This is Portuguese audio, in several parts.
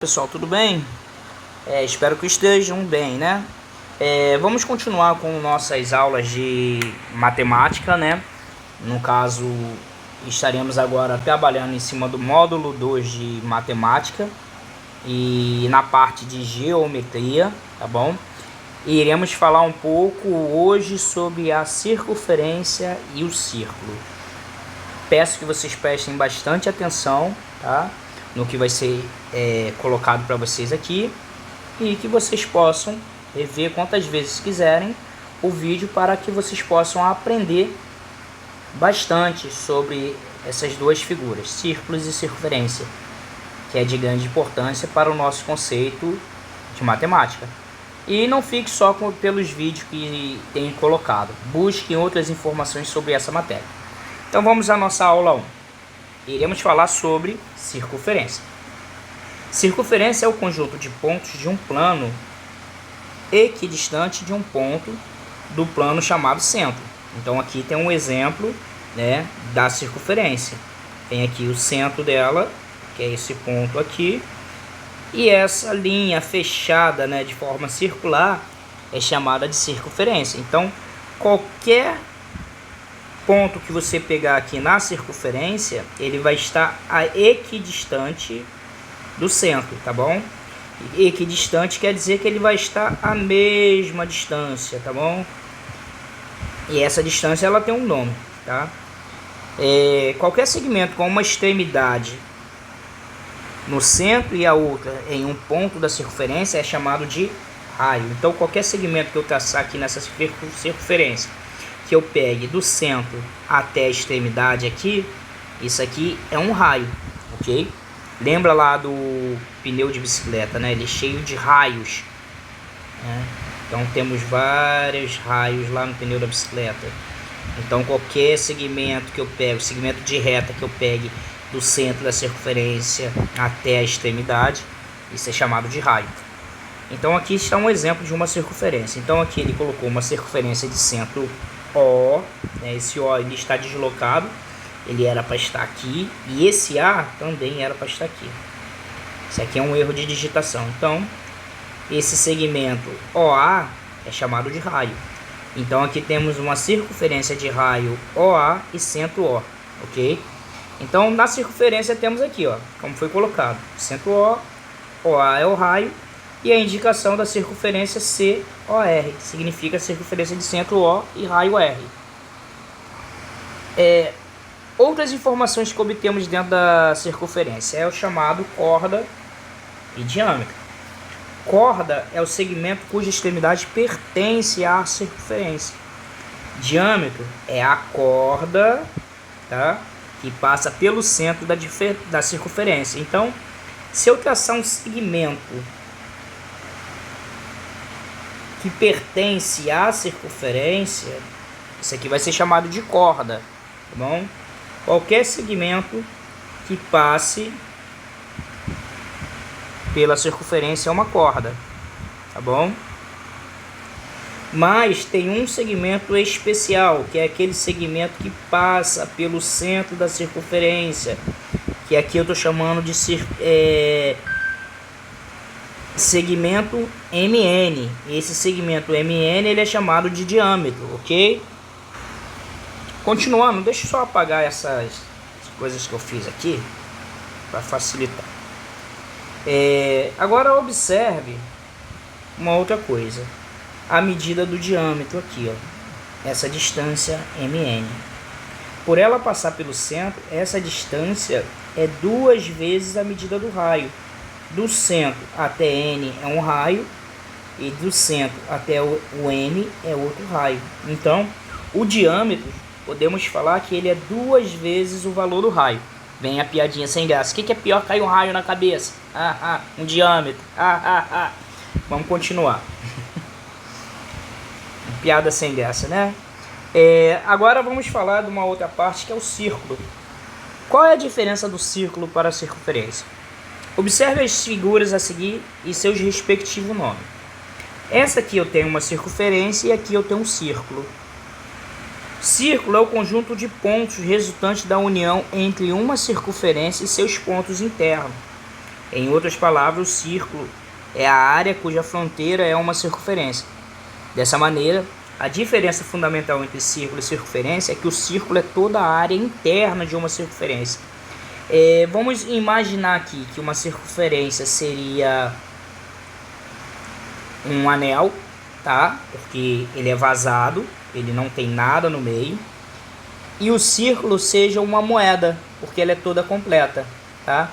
Pessoal, tudo bem? Espero que estejam bem, né? Vamos continuar com nossas aulas de matemática, né? No caso, estaremos agora trabalhando em cima do módulo 2 de matemática e na parte de geometria, tá bom? E iremos falar um pouco hoje sobre a circunferência e o círculo. Peço que vocês prestem bastante atenção, tá? No que vai ser colocado para vocês aqui, e que vocês possam rever quantas vezes quiserem o vídeo para que vocês possam aprender bastante sobre essas duas figuras, círculos e circunferência, que é de grande importância para o nosso conceito de matemática. E não fique só pelos vídeos que tem colocado, busque outras informações sobre essa matéria. Então vamos à nossa aula 1. Iremos falar sobre circunferência. Circunferência é o conjunto de pontos de um plano equidistante de um ponto do plano chamado centro. Então aqui tem um exemplo, né, da circunferência. Tem aqui o centro dela, que é esse ponto aqui, e essa linha fechada, né, de forma circular é chamada de circunferência. Então qualquer ponto que você pegar aqui na circunferência, ele vai estar equidistante do centro, tá bom? Equidistante quer dizer que ele vai estar à mesma distância, tá bom? E essa distância ela tem um nome, tá? Qualquer segmento com uma extremidade no centro e a outra em um ponto da circunferência é chamado de raio. Então qualquer segmento que eu traçar aqui nessa circunferência, que eu pegue do centro até a extremidade aqui, isso aqui é um raio, ok? Lembra lá do pneu de bicicleta, né? Ele é cheio de raios, né? Então temos vários raios lá no pneu da bicicleta. Então qualquer segmento que eu pego, segmento de reta que eu pegue do centro da circunferência até a extremidade, isso é chamado de raio. Então aqui está um exemplo de uma circunferência. Então aqui ele colocou uma circunferência de centro O, né? Esse O ele está deslocado, ele era para estar aqui, e esse A também era para estar aqui. Isso aqui é um erro de digitação. Então esse segmento OA é chamado de raio. Então aqui temos uma circunferência de raio OA e centro O, ok? Então na circunferência temos aqui, ó, como foi colocado, centro O, OA é o raio, e a indicação da circunferência COR, significa circunferência de centro O e raio R. Outras informações que obtemos dentro da circunferência é o chamado corda e diâmetro. Corda é o segmento cuja extremidade pertence à circunferência. Diâmetro é a corda, tá, que passa pelo centro da circunferência. Então, se eu traçar um segmento que pertence à circunferência, isso aqui vai ser chamado de corda, tá bom? Qualquer segmento que passe pela circunferência é uma corda, tá bom? Mas tem um segmento especial, que é aquele segmento que passa pelo centro da circunferência, que aqui eu estou chamando de segmento MN. Esse segmento MN ele é chamado de diâmetro, ok? Continuando, deixa eu só apagar essas coisas que eu fiz aqui para facilitar. Agora observe uma outra coisa, a medida do diâmetro aqui, ó, essa distância MN. Por ela passar pelo centro, essa distância é 2 vezes a medida do raio. Do centro até N é um raio, e do centro até o M é outro raio. Então, o diâmetro, podemos falar que ele é 2 vezes o valor do raio. Vem a piadinha sem graça. O que é pior? Cai um raio na cabeça. Um diâmetro. Vamos continuar. Piada sem graça, né? Agora vamos falar de uma outra parte, que é o círculo. Qual é a diferença do círculo para a circunferência? Observe as figuras a seguir e seus respectivos nomes. Essa aqui eu tenho uma circunferência e aqui eu tenho um círculo. Círculo é o conjunto de pontos resultante da união entre uma circunferência e seus pontos internos. Em outras palavras, o círculo é a área cuja fronteira é uma circunferência. Dessa maneira, a diferença fundamental entre círculo e circunferência é que o círculo é toda a área interna de uma circunferência. Vamos imaginar aqui que uma circunferência seria um anel, tá? Porque ele é vazado, ele não tem nada no meio. E o círculo seja uma moeda, porque ela é toda completa, tá?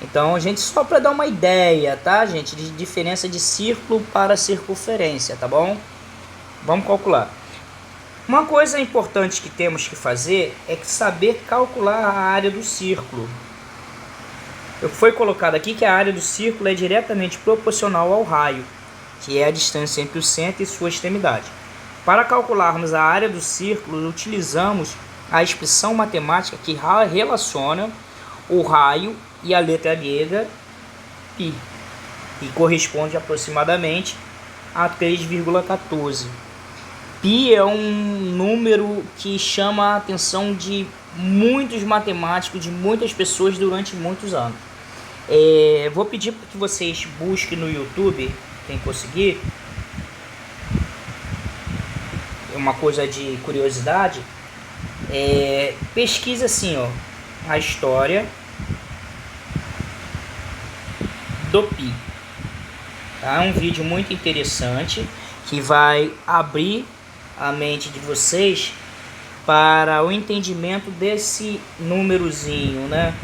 Então, gente, só para dar uma ideia, tá, gente, de diferença de círculo para circunferência, tá bom? Vamos calcular. Uma coisa importante que temos que fazer é saber calcular a área do círculo. Foi colocado aqui que a área do círculo é diretamente proporcional ao raio, que é a distância entre o centro e sua extremidade. Para calcularmos a área do círculo, utilizamos a expressão matemática que relaciona o raio e a letra grega π, e corresponde aproximadamente a 3,14. Π é um número que chama a atenção de muitos matemáticos, de muitas pessoas durante muitos anos. Vou pedir para que vocês busquem no YouTube, quem conseguir. Uma coisa de curiosidade, pesquisa assim, ó, a história do π. Tá? É um vídeo muito interessante que vai abrir a mente de vocês para o entendimento desse númerozinho, né?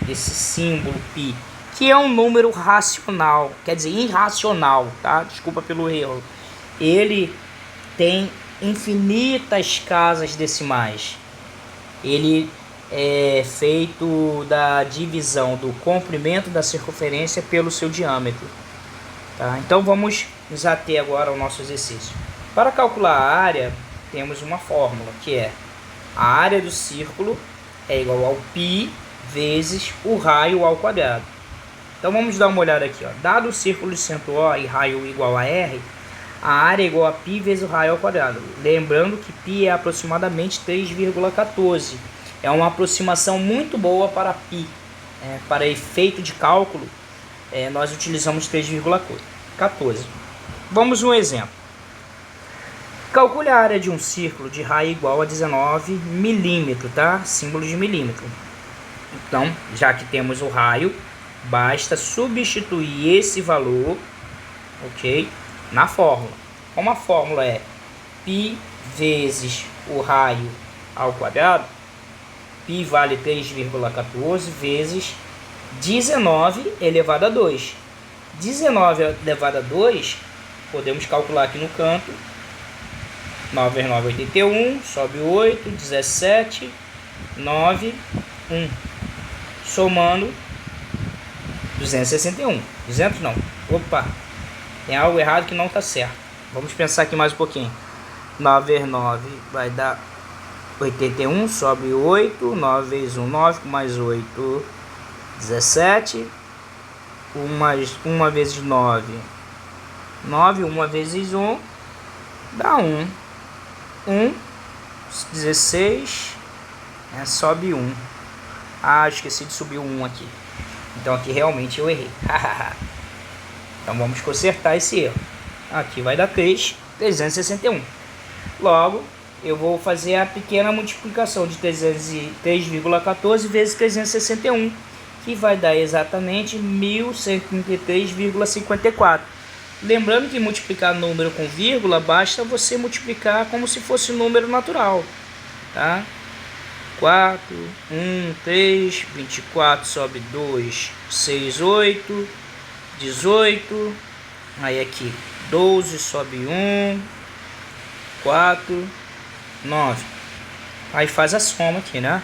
Desse símbolo π, que é um número racional, quer dizer, irracional, tá? Desculpa pelo erro. Ele tem infinitas casas decimais. Ele é feito da divisão do comprimento da circunferência pelo seu diâmetro. Tá? Então vamos nos ater agora ao nosso exercício. Para calcular a área, temos uma fórmula, que é a área do círculo é igual ao π vezes o raio ao quadrado. Então vamos dar uma olhada aqui. Ó. Dado o círculo de centro O e raio igual a R, a área é igual a π vezes o raio ao quadrado. Lembrando que π é aproximadamente 3,14. É uma aproximação muito boa para π. Para efeito de cálculo, nós utilizamos 3,14. Vamos um exemplo. Calcule a área de um círculo de raio igual a 19 milímetros, tá? Símbolo de milímetro. Então, já que temos o raio, basta substituir esse valor, ok, na fórmula. Como a fórmula é π vezes o raio ao quadrado, π vale 3,14 vezes 19 elevado a 2. 19 elevado a 2, podemos calcular aqui no canto. 9 vezes 9, 81, sobe 8, 17, 9, 1. Somando 261. 200 não. Opa, tem algo errado que não está certo. Vamos pensar aqui mais um pouquinho. 9 vezes 9 vai dar 81, sobe 8, 9 vezes 1, 9, mais 8, 17. 1 vezes 9, 9, 1 vezes 1, dá 1. 1, 16, sobe 1. Ah, esqueci de subir o 1 aqui. Então aqui realmente eu errei. Então vamos consertar esse erro. Aqui vai dar 361. Logo, eu vou fazer a pequena multiplicação de 3,14 vezes 361, que vai dar exatamente 1133,54. Lembrando que multiplicar número com vírgula, basta você multiplicar como se fosse um número natural, tá? 4, 1, 3, 24, sobe 2, 6, 8, 18, aí aqui 12, sobe 1, 4, 9. Aí faz a soma aqui, né?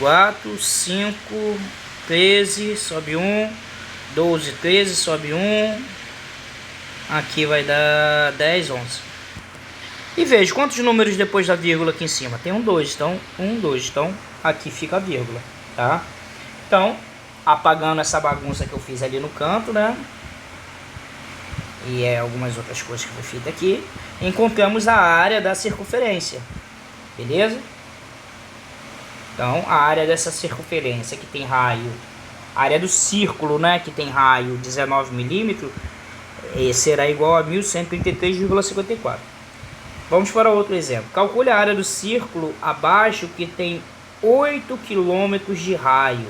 4, 5, 13, sobe 1, 12, 13, sobe 1, aqui vai dar 10, 11. E veja, quantos números depois da vírgula aqui em cima? Tem um 2, então 1, 2, então aqui fica a vírgula, tá? Então, apagando essa bagunça que eu fiz ali no canto, né? E algumas outras coisas que foi feita aqui, encontramos a área da circunferência, beleza? Então, a área dessa circunferência que tem raio A área do círculo, né, que tem raio 19 milímetros, será igual a 1133,54. Vamos para outro exemplo. Calcule a área do círculo abaixo que tem 8 km de raio.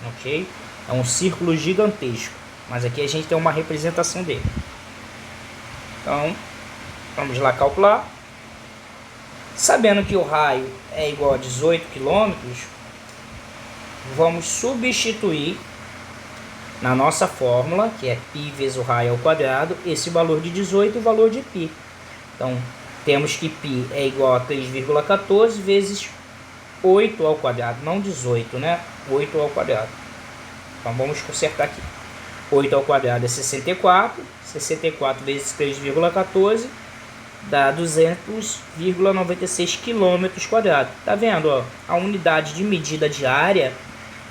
Ok? É um círculo gigantesco. Mas aqui a gente tem uma representação dele. Então, vamos lá calcular. Sabendo que o raio é igual a 18 km, vamos substituir na nossa fórmula, que é π vezes o raio ao quadrado, esse valor de 18 e o valor de π. Então, temos que π é igual a 3,14 vezes 8 ao quadrado, não 18, né? 8 ao quadrado. Então, vamos consertar aqui. 8 ao quadrado é 64. 64 vezes 3,14 dá 200,96 km quadrados. Tá vendo? Ó? A unidade de medida de área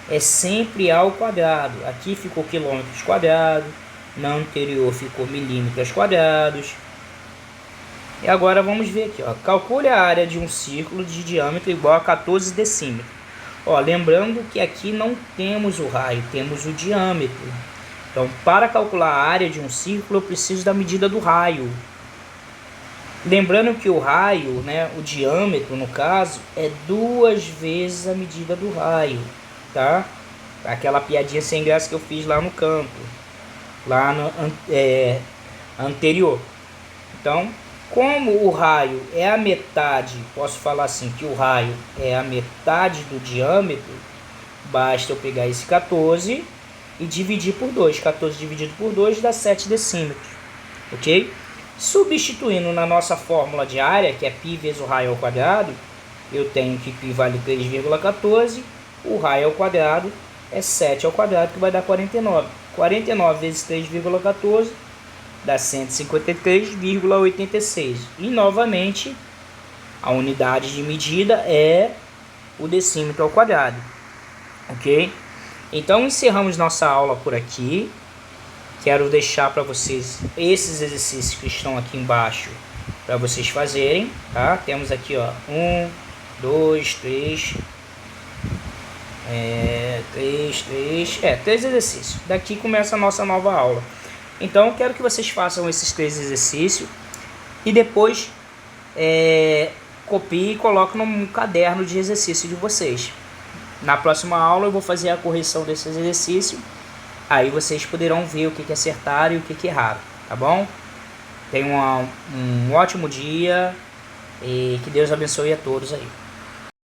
é sempre ao quadrado. Aqui ficou quilômetros quadrados. Na anterior ficou milímetros quadrados. E agora vamos ver aqui, ó. Calcule a área de um círculo de diâmetro igual a 14 decímetros. Ó, lembrando que aqui não temos o raio, temos o diâmetro. Então, para calcular a área de um círculo, eu preciso da medida do raio. Lembrando que o raio, né, o diâmetro no caso, é 2 vezes a medida do raio, tá? Aquela piadinha sem graça que eu fiz lá no campo, lá no anterior. Então, como o raio é a metade, posso falar assim, que o raio é a metade do diâmetro, basta eu pegar esse 14 e dividir por 2. 14 dividido por 2 dá 7 decímetros, ok? Substituindo na nossa fórmula de área, que é π vezes o raio ao quadrado, eu tenho que π vale 3,14, o raio ao quadrado é 7 ao quadrado, que vai dar 49. 49 vezes 3,14 dá 153,86. E novamente, a unidade de medida é o decímetro ao quadrado, ok? Então, encerramos nossa aula por aqui. Quero deixar para vocês esses exercícios que estão aqui embaixo para vocês fazerem, tá? Temos aqui, ó, 1, 2, 3, 3 exercícios. Daqui começa a nossa nova aula. Então, quero que vocês façam esses 3 exercícios e depois copiem e coloquem no caderno de exercício de vocês. Na próxima aula eu vou fazer a correção desses exercícios. Aí vocês poderão ver o que acertaram e o que erraram, tá bom? Tenham um ótimo dia e que Deus abençoe a todos aí.